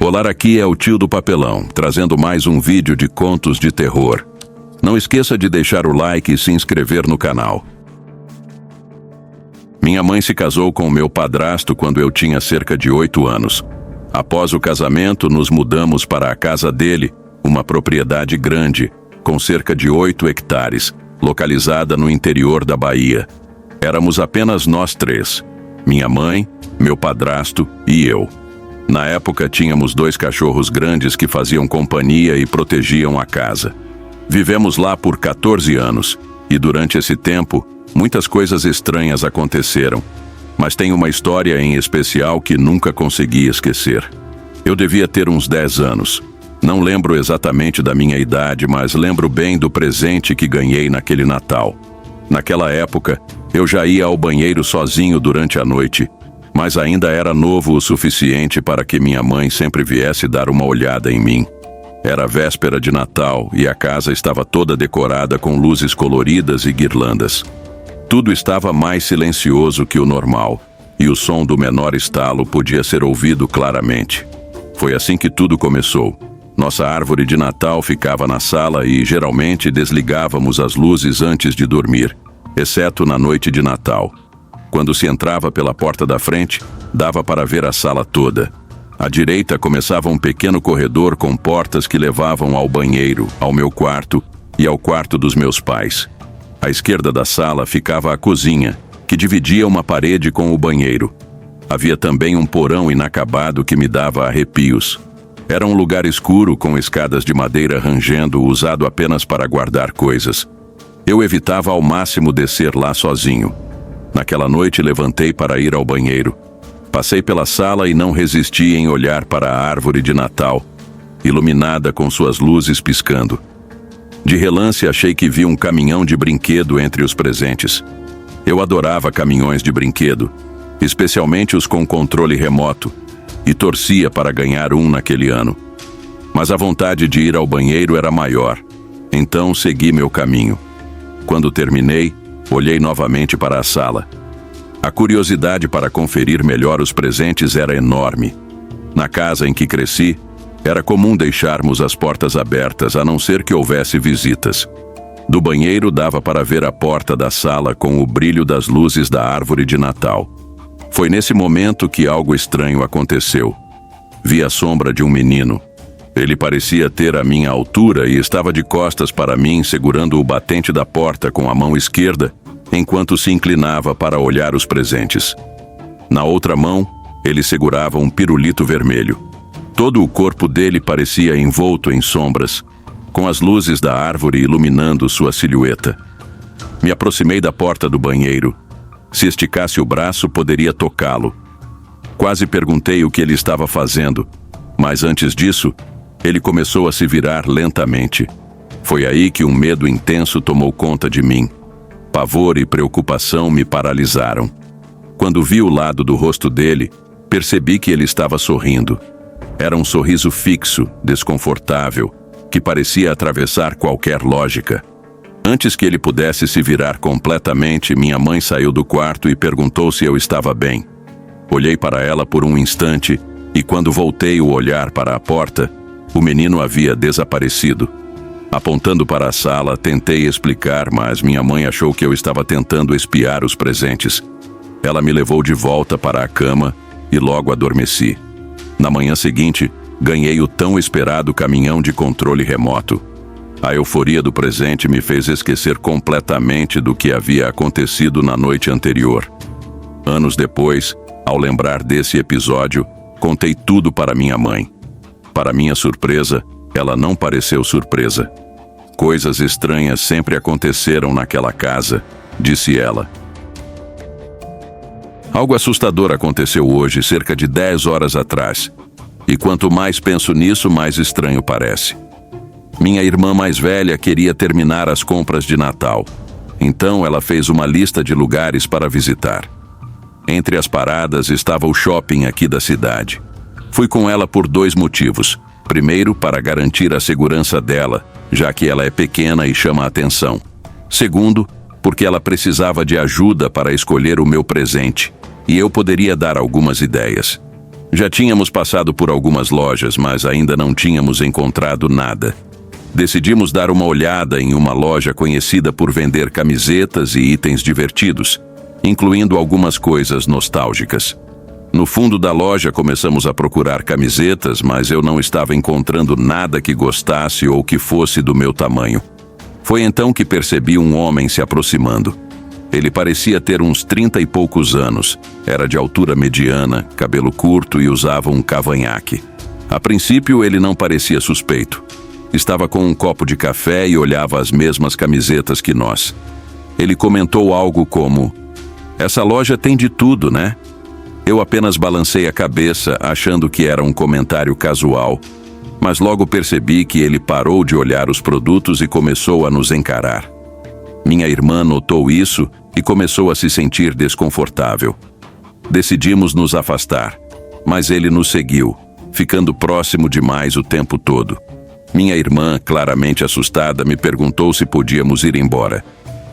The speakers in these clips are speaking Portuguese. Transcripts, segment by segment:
Olá, aqui é o tio do papelão, trazendo mais um vídeo de contos de terror. Não esqueça de deixar o like e se inscrever no canal. Minha mãe se casou com o meu padrasto quando eu tinha cerca de 8 anos. Após o casamento, nos mudamos para a casa dele, uma propriedade grande, com cerca de 8 hectares, localizada no interior da Bahia. Éramos apenas nós 3, minha mãe, meu padrasto e eu. Na época, tínhamos 2 cachorros grandes que faziam companhia e protegiam a casa. Vivemos lá por 14 anos, e durante esse tempo, muitas coisas estranhas aconteceram. Mas tem uma história em especial que nunca consegui esquecer. Eu devia ter uns 10 anos. Não lembro exatamente da minha idade, mas lembro bem do presente que ganhei naquele Natal. Naquela época, eu já ia ao banheiro sozinho durante a noite, mas ainda era novo o suficiente para que minha mãe sempre viesse dar uma olhada em mim. Era véspera de Natal e a casa estava toda decorada com luzes coloridas e guirlandas. Tudo estava mais silencioso que o normal, e o som do menor estalo podia ser ouvido claramente. Foi assim que tudo começou. Nossa árvore de Natal ficava na sala e geralmente desligávamos as luzes antes de dormir, exceto na noite de Natal. Quando se entrava pela porta da frente, dava para ver a sala toda. À direita começava um pequeno corredor com portas que levavam ao banheiro, ao meu quarto e ao quarto dos meus pais. À esquerda da sala ficava a cozinha, que dividia uma parede com o banheiro. Havia também um porão inacabado que me dava arrepios. Era um lugar escuro com escadas de madeira rangendo, usado apenas para guardar coisas. Eu evitava ao máximo descer lá sozinho. Naquela noite levantei para ir ao banheiro. Passei pela sala e não resisti em olhar para a árvore de Natal, iluminada com suas luzes piscando. De relance achei que vi um caminhão de brinquedo entre os presentes. Eu adorava caminhões de brinquedo, especialmente os com controle remoto, e torcia para ganhar um naquele ano. Mas a vontade de ir ao banheiro era maior, então segui meu caminho. Quando terminei, olhei novamente para a sala. A curiosidade para conferir melhor os presentes era enorme. Na casa em que cresci, era comum deixarmos as portas abertas, a não ser que houvesse visitas. Do banheiro dava para ver a porta da sala com o brilho das luzes da árvore de Natal. Foi nesse momento que algo estranho aconteceu. Vi a sombra de um menino. Ele parecia ter a minha altura e estava de costas para mim, segurando o batente da porta com a mão esquerda, enquanto se inclinava para olhar os presentes. Na outra mão, ele segurava um pirulito vermelho. Todo o corpo dele parecia envolto em sombras, com as luzes da árvore iluminando sua silhueta. Me aproximei da porta do banheiro. Se esticasse o braço, poderia tocá-lo. Quase perguntei o que ele estava fazendo, mas antes disso, ele começou a se virar lentamente. Foi aí que um medo intenso tomou conta de mim. Pavor e preocupação me paralisaram. Quando vi o lado do rosto dele, percebi que ele estava sorrindo. Era um sorriso fixo, desconfortável, que parecia atravessar qualquer lógica. Antes que ele pudesse se virar completamente, minha mãe saiu do quarto e perguntou se eu estava bem. Olhei para ela por um instante e quando voltei o olhar para a porta, o menino havia desaparecido. Apontando para a sala, tentei explicar, mas minha mãe achou que eu estava tentando espiar os presentes. Ela me levou de volta para a cama e logo adormeci. Na manhã seguinte, ganhei o tão esperado caminhão de controle remoto. A euforia do presente me fez esquecer completamente do que havia acontecido na noite anterior. Anos depois, ao lembrar desse episódio, contei tudo para minha mãe. Para minha surpresa, ela não pareceu surpresa. Coisas estranhas sempre aconteceram naquela casa, disse ela. Algo assustador aconteceu hoje, cerca de 10 horas atrás. E quanto mais penso nisso, mais estranho parece. Minha irmã mais velha queria terminar as compras de Natal. Então ela fez uma lista de lugares para visitar. Entre as paradas estava o shopping aqui da cidade. Fui com ela por 2 motivos. Primeiro, para garantir a segurança dela, já que ela é pequena e chama a atenção. Segundo, porque ela precisava de ajuda para escolher o meu presente, e eu poderia dar algumas ideias. Já tínhamos passado por algumas lojas, mas ainda não tínhamos encontrado nada. Decidimos dar uma olhada em uma loja conhecida por vender camisetas e itens divertidos, incluindo algumas coisas nostálgicas. No fundo da loja começamos a procurar camisetas, mas eu não estava encontrando nada que gostasse ou que fosse do meu tamanho. Foi então que percebi um homem se aproximando. Ele parecia ter uns 30 e poucos anos, era de altura mediana, cabelo curto e usava um cavanhaque. A princípio ele não parecia suspeito. Estava com um copo de café e olhava as mesmas camisetas que nós. Ele comentou algo como: "Essa loja tem de tudo, né?" Eu apenas balancei a cabeça, achando que era um comentário casual, mas logo percebi que ele parou de olhar os produtos e começou a nos encarar. Minha irmã notou isso e começou a se sentir desconfortável. Decidimos nos afastar, mas ele nos seguiu, ficando próximo demais o tempo todo. Minha irmã, claramente assustada, me perguntou se podíamos ir embora.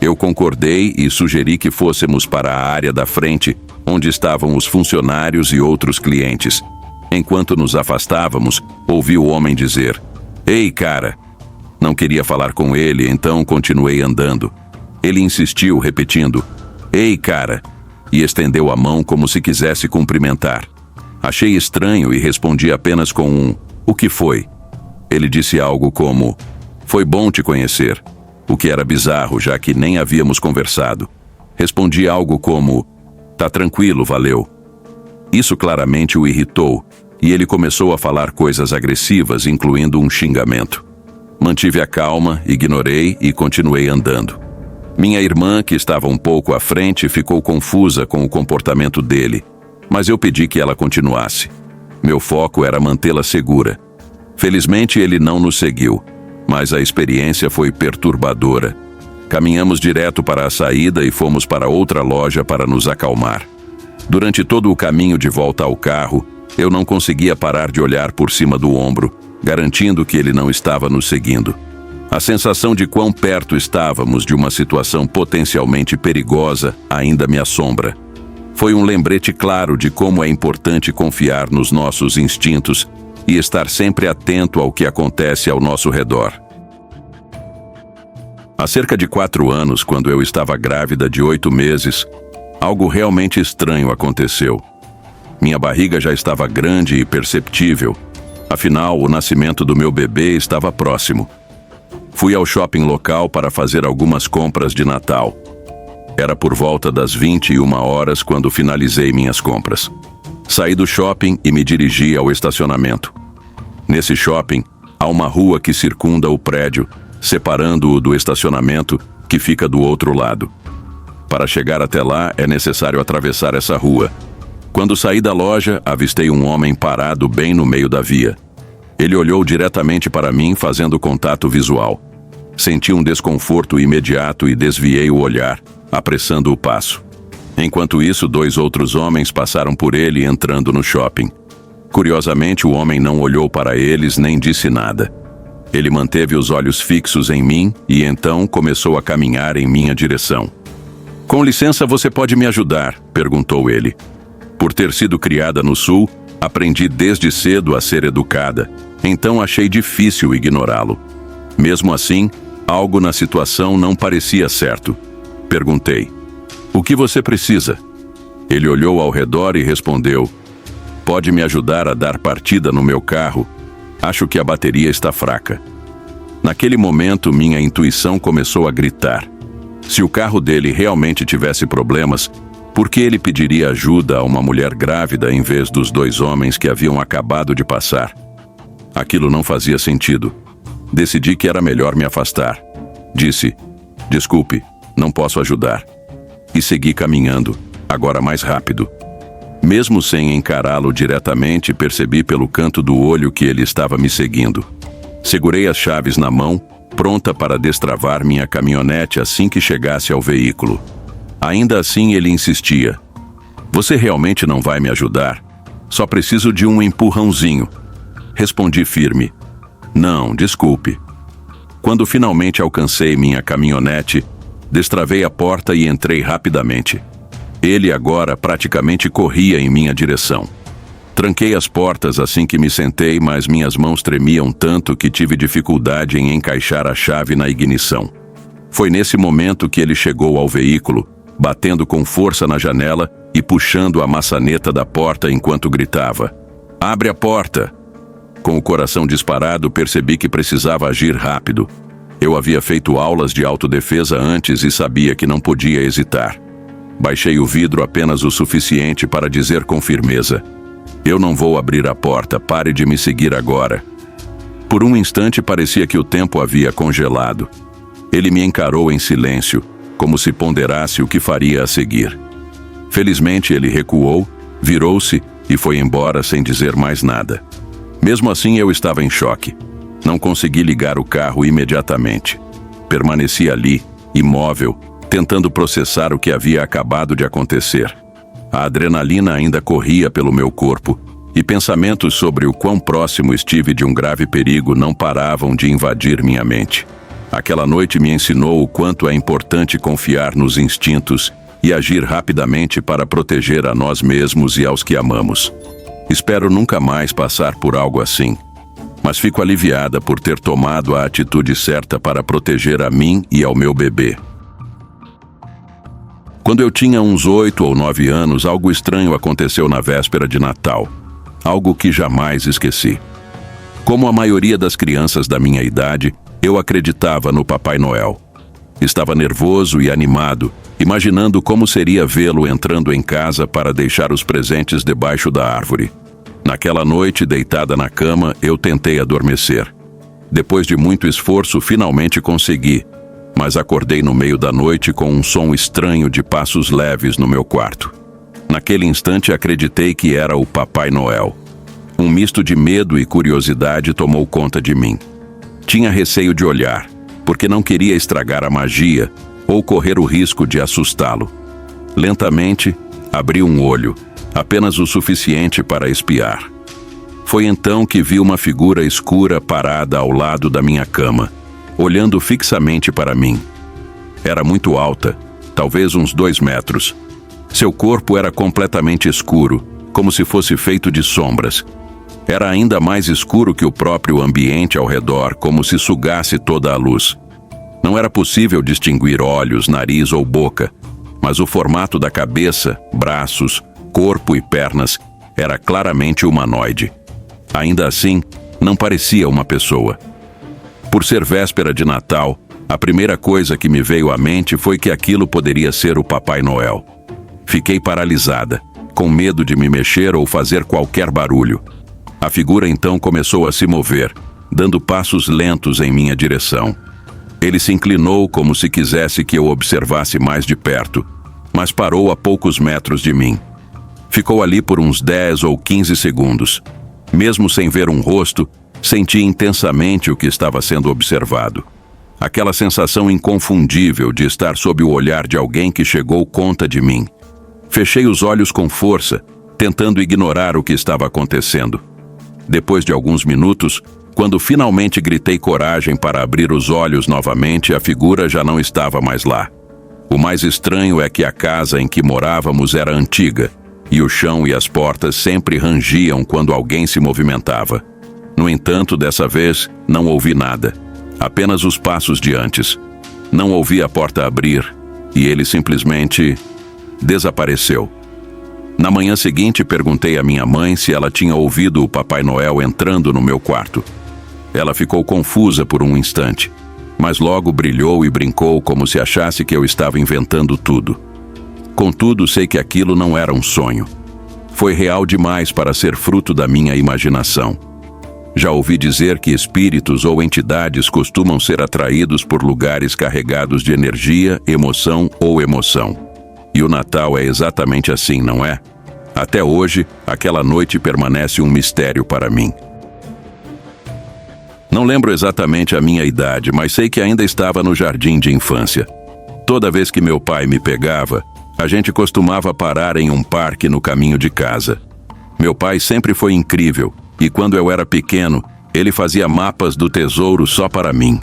Eu concordei e sugeri que fôssemos para a área da frente, onde estavam os funcionários e outros clientes. Enquanto nos afastávamos, ouvi o homem dizer: "Ei, cara!" Não queria falar com ele, então continuei andando. Ele insistiu, repetindo: "Ei, cara!" e estendeu a mão como se quisesse cumprimentar. Achei estranho e respondi apenas com um: "O que foi?" Ele disse algo como: "Foi bom te conhecer", o que era bizarro, já que nem havíamos conversado. Respondi algo como: "Tá tranquilo, valeu." Isso claramente o irritou, e ele começou a falar coisas agressivas, incluindo um xingamento. Mantive a calma, ignorei e continuei andando. Minha irmã, que estava um pouco à frente, ficou confusa com o comportamento dele, mas eu pedi que ela continuasse. Meu foco era mantê-la segura. Felizmente ele não nos seguiu, mas a experiência foi perturbadora. Caminhamos direto para a saída e fomos para outra loja para nos acalmar. Durante todo o caminho de volta ao carro, eu não conseguia parar de olhar por cima do ombro, garantindo que ele não estava nos seguindo. A sensação de quão perto estávamos de uma situação potencialmente perigosa ainda me assombra. Foi um lembrete claro de como é importante confiar nos nossos instintos e estar sempre atento ao que acontece ao nosso redor. Há cerca de 4 anos, quando eu estava grávida de 8 meses, algo realmente estranho aconteceu. Minha barriga já estava grande e perceptível. Afinal, o nascimento do meu bebê estava próximo. Fui ao shopping local para fazer algumas compras de Natal. Era por volta das 21h quando finalizei minhas compras. Saí do shopping e me dirigi ao estacionamento. Nesse shopping, há uma rua que circunda o prédio, separando-o do estacionamento, que fica do outro lado. Para chegar até lá, é necessário atravessar essa rua. Quando saí da loja, avistei um homem parado bem no meio da via. Ele olhou diretamente para mim, fazendo contato visual. Senti um desconforto imediato e desviei o olhar, apressando o passo. Enquanto isso, 2 outros homens passaram por ele entrando no shopping. Curiosamente, o homem não olhou para eles nem disse nada. Ele manteve os olhos fixos em mim e então começou a caminhar em minha direção. "Com licença, você pode me ajudar?", perguntou ele. Por ter sido criada no Sul, aprendi desde cedo a ser educada, então achei difícil ignorá-lo. Mesmo assim, algo na situação não parecia certo. Perguntei: "O que você precisa?" Ele olhou ao redor e respondeu: "Pode me ajudar a dar partida no meu carro? Acho que a bateria está fraca." Naquele momento, minha intuição começou a gritar. Se o carro dele realmente tivesse problemas, por que ele pediria ajuda a uma mulher grávida em vez dos 2 homens que haviam acabado de passar? Aquilo não fazia sentido. Decidi que era melhor me afastar. Disse: "Desculpe, não posso ajudar." E segui caminhando, agora mais rápido. Mesmo sem encará-lo diretamente, percebi pelo canto do olho que ele estava me seguindo. Segurei as chaves na mão, pronta para destravar minha caminhonete assim que chegasse ao veículo. Ainda assim ele insistia: "Você realmente não vai me ajudar? Só preciso de um empurrãozinho." Respondi firme: "Não, desculpe." Quando finalmente alcancei minha caminhonete, destravei a porta e entrei rapidamente. Ele agora praticamente corria em minha direção. Tranquei as portas assim que me sentei, mas minhas mãos tremiam tanto que tive dificuldade em encaixar a chave na ignição. Foi nesse momento que ele chegou ao veículo, batendo com força na janela e puxando a maçaneta da porta enquanto gritava: "Abre a porta!" Com o coração disparado, percebi que precisava agir rápido. Eu havia feito aulas de autodefesa antes e sabia que não podia hesitar. Baixei o vidro apenas o suficiente para dizer com firmeza: "Eu não vou abrir a porta, pare de me seguir agora." Por um instante parecia que o tempo havia congelado. Ele me encarou em silêncio, como se ponderasse o que faria a seguir. Felizmente ele recuou, virou-se e foi embora sem dizer mais nada. Mesmo assim eu estava em choque. Não consegui ligar o carro imediatamente. Permaneci ali, imóvel, tentando processar o que havia acabado de acontecer. A adrenalina ainda corria pelo meu corpo e pensamentos sobre o quão próximo estive de um grave perigo não paravam de invadir minha mente. Aquela noite me ensinou o quanto é importante confiar nos instintos e agir rapidamente para proteger a nós mesmos e aos que amamos. Espero nunca mais passar por algo assim, mas fico aliviada por ter tomado a atitude certa para proteger a mim e ao meu bebê. Quando eu tinha uns 8 ou 9 anos, algo estranho aconteceu na véspera de Natal, algo que jamais esqueci. Como a maioria das crianças da minha idade, eu acreditava no Papai Noel. Estava nervoso e animado, imaginando como seria vê-lo entrando em casa para deixar os presentes debaixo da árvore. Naquela noite, deitada na cama, eu tentei adormecer. Depois de muito esforço, finalmente consegui, mas acordei no meio da noite com um som estranho de passos leves no meu quarto. Naquele instante, acreditei que era o Papai Noel. Um misto de medo e curiosidade tomou conta de mim. Tinha receio de olhar, porque não queria estragar a magia ou correr o risco de assustá-lo. Lentamente, abri um olho, apenas o suficiente para espiar. Foi então que vi uma figura escura parada ao lado da minha cama, olhando fixamente para mim. Era muito alta, talvez uns 2 metros. Seu corpo era completamente escuro, como se fosse feito de sombras. Era ainda mais escuro que o próprio ambiente ao redor, como se sugasse toda a luz. Não era possível distinguir olhos, nariz ou boca, mas o formato da cabeça, braços, corpo e pernas era claramente humanoide. Ainda assim, não parecia uma pessoa. Por ser véspera de Natal, a primeira coisa que me veio à mente foi que aquilo poderia ser o Papai Noel. Fiquei paralisada, com medo de me mexer ou fazer qualquer barulho. A figura então começou a se mover, dando passos lentos em minha direção. Ele se inclinou como se quisesse que eu observasse mais de perto, mas parou a poucos metros de mim. Ficou ali por uns 10 ou 15 segundos. Mesmo sem ver um rosto, senti intensamente o que estava sendo observado. Aquela sensação inconfundível de estar sob o olhar de alguém que chegou conta de mim. Fechei os olhos com força, tentando ignorar o que estava acontecendo. Depois de alguns minutos, quando finalmente gritei coragem para abrir os olhos novamente, a figura já não estava mais lá. O mais estranho é que a casa em que morávamos era antiga, e o chão e as portas sempre rangiam quando alguém se movimentava. No entanto, dessa vez, não ouvi nada. Apenas os passos de antes. Não ouvi a porta abrir, e ele simplesmente desapareceu. Na manhã seguinte, perguntei à minha mãe se ela tinha ouvido o Papai Noel entrando no meu quarto. Ela ficou confusa por um instante, mas logo brilhou e brincou como se achasse que eu estava inventando tudo. Contudo, sei que aquilo não era um sonho. Foi real demais para ser fruto da minha imaginação. Já ouvi dizer que espíritos ou entidades costumam ser atraídos por lugares carregados de energia, emoção ou emoção. E o Natal é exatamente assim, não é? Até hoje, aquela noite permanece um mistério para mim. Não lembro exatamente a minha idade, mas sei que ainda estava no jardim de infância. Toda vez que meu pai me pegava, a gente costumava parar em um parque no caminho de casa. Meu pai sempre foi incrível, e quando eu era pequeno, ele fazia mapas do tesouro só para mim.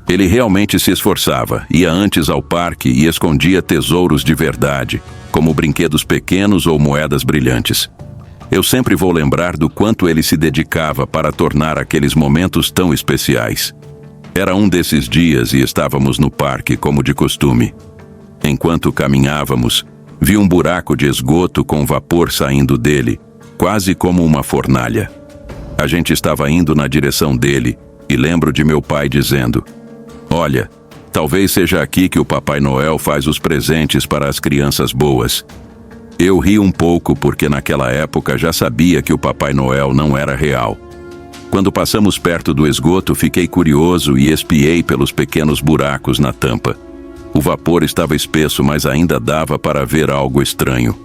Ele realmente se esforçava, ia antes ao parque e escondia tesouros de verdade, como brinquedos pequenos ou moedas brilhantes. Eu sempre vou lembrar do quanto ele se dedicava para tornar aqueles momentos tão especiais. Era um desses dias e estávamos no parque como de costume. Enquanto caminhávamos, vi um buraco de esgoto com vapor saindo dele, quase como uma fornalha. A gente estava indo na direção dele e lembro de meu pai dizendo: "Olha, talvez seja aqui que o Papai Noel faz os presentes para as crianças boas." Eu ri um pouco porque naquela época já sabia que o Papai Noel não era real. Quando passamos perto do esgoto, fiquei curioso e espiei pelos pequenos buracos na tampa. O vapor estava espesso, mas ainda dava para ver algo estranho.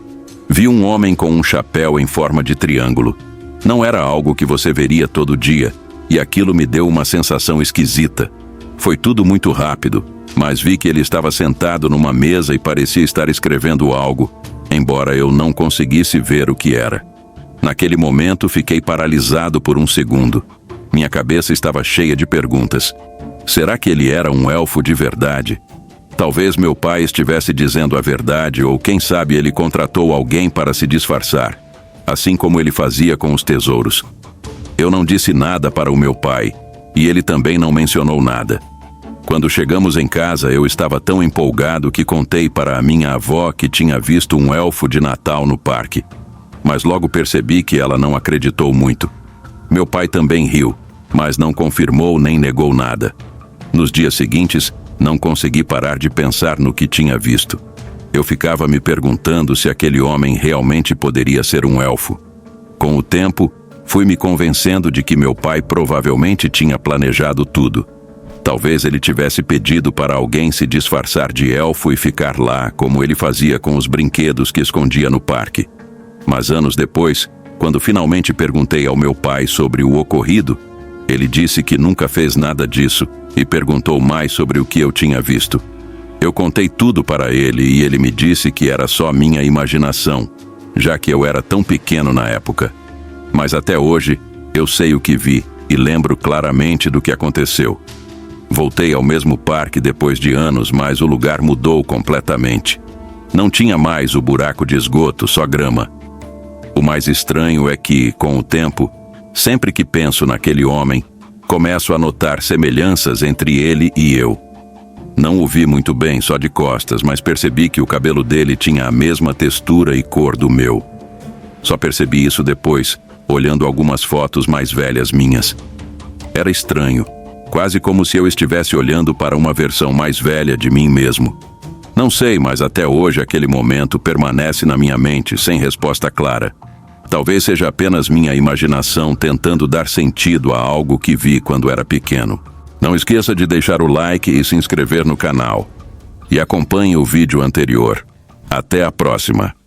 Vi um homem com um chapéu em forma de triângulo. Não era algo que você veria todo dia, e aquilo me deu uma sensação esquisita. Foi tudo muito rápido, mas vi que ele estava sentado numa mesa e parecia estar escrevendo algo, embora eu não conseguisse ver o que era. Naquele momento, fiquei paralisado por um segundo. Minha cabeça estava cheia de perguntas. Será que ele era um elfo de verdade? Talvez meu pai estivesse dizendo a verdade, ou quem sabe ele contratou alguém para se disfarçar, assim como ele fazia com os tesouros. Eu não disse nada para o meu pai, e ele também não mencionou nada. Quando chegamos em casa, eu estava tão empolgado que contei para a minha avó que tinha visto um elfo de Natal no parque. Mas logo percebi que ela não acreditou muito. Meu pai também riu, mas não confirmou nem negou nada. Nos dias seguintes, não consegui parar de pensar no que tinha visto. Eu ficava me perguntando se aquele homem realmente poderia ser um elfo. Com o tempo, fui me convencendo de que meu pai provavelmente tinha planejado tudo. Talvez ele tivesse pedido para alguém se disfarçar de elfo e ficar lá, como ele fazia com os brinquedos que escondia no parque. Mas anos depois, quando finalmente perguntei ao meu pai sobre o ocorrido, ele disse que nunca fez nada disso e perguntou mais sobre o que eu tinha visto. Eu contei tudo para ele e ele me disse que era só minha imaginação, já que eu era tão pequeno na época. Mas até hoje, eu sei o que vi e lembro claramente do que aconteceu. Voltei ao mesmo parque depois de anos, mas o lugar mudou completamente. Não tinha mais o buraco de esgoto, só grama. O mais estranho é que, com o tempo, sempre que penso naquele homem, começo a notar semelhanças entre ele e eu. Não o vi muito bem, só de costas, mas percebi que o cabelo dele tinha a mesma textura e cor do meu. Só percebi isso depois, olhando algumas fotos mais velhas minhas. Era estranho, quase como se eu estivesse olhando para uma versão mais velha de mim mesmo. Não sei, mas até hoje aquele momento permanece na minha mente sem resposta clara. Talvez seja apenas minha imaginação tentando dar sentido a algo que vi quando era pequeno. Não esqueça de deixar o like e se inscrever no canal. E acompanhe o vídeo anterior. Até a próxima!